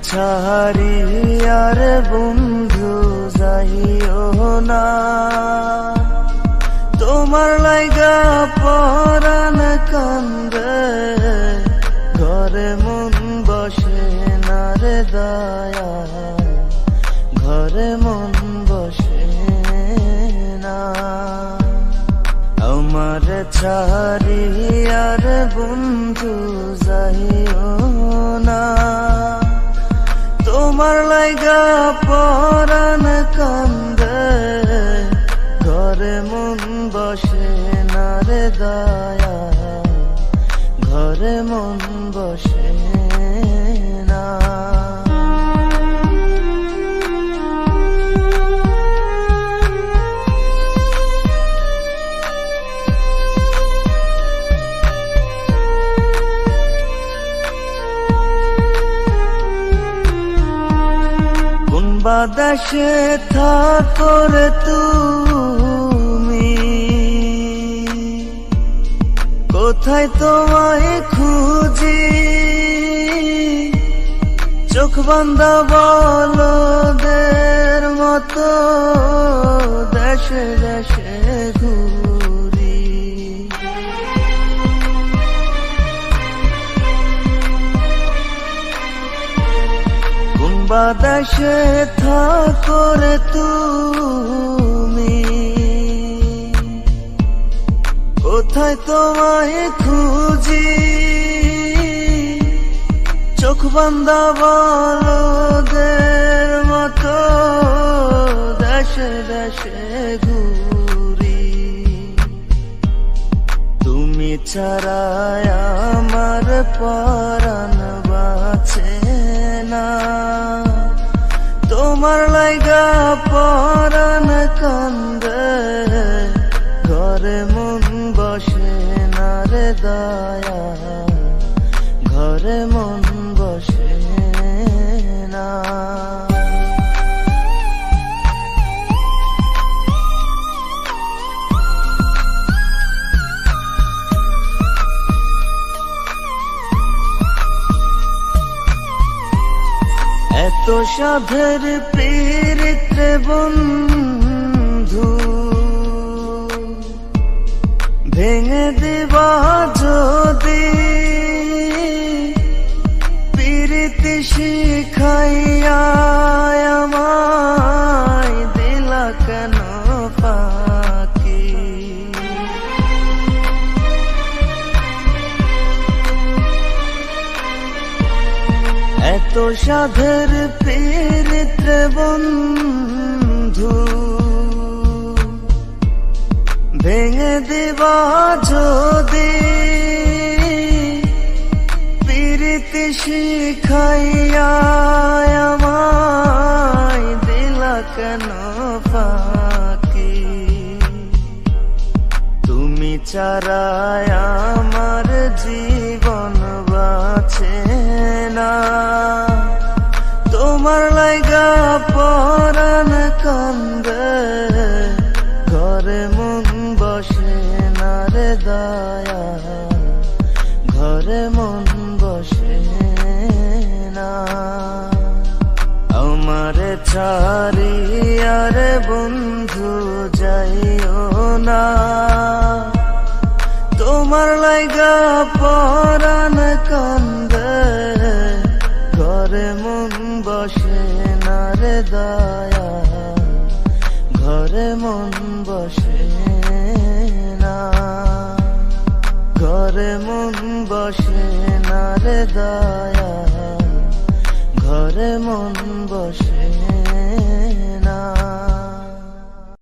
ছাড়ি আর বন্ধু যাইও না, তোমার লাইগা পরাণ কান্দে, ঘরে মন বসে না রে দয়া, ঘরে মন বসে না। আমার ছাড়ি আর বন্ধু যাইও না, তোমার লাইগা পরাণ কান্দে, ঘরে মন বসে না রে দয়া, ঘরে মন বসে না। বাতাসে থাকো রে তুমি, কোথায় তোমায় খুঁজি, চোখ বান্ধা বলদের মতো দেশে দেশে ঘুরি। বাতাসে থাকো রে তুমি, কোথায় তোমায় খুঁজি, চোখ বান্ধা বলদের মতো দেশে দেশে ঘুরি। তুমি ছাড়া আমার পরাণ বাঁচে না, তোমার লাইগা পরাণ কান্দে, ঘরে মন বসে না রে দয়া, ঘরে মন বসে না। এত সাধের পীড়িত বন্ধু, ভেঙে দিবা যদি, পীড়িতি শিখাইয়া আমায় দিলা কেন ফাঁকি। এত সাধের পীড়িত বন্ধু, ভেঙে দিবা যদি, পীড়িতি শিখাইয়া আমায় দিলা কেন ফাঁকি। তুমি ছাড়া আমার জীবন বাঁচে না, তোমার লাইগা পরাণ কান্দে, ঘরে মন বসে না রে দয়া, ঘরে মন বসে না। আমার ছাড়ি আর বন্ধু যাইও না, তোমার লাইগা পরাণ কান্দে, ঘরে মন বসে না রে দয়া, ঘরে মন বসে না, ঘরে মন বসে না রে দয়া, ঘরে মন বসে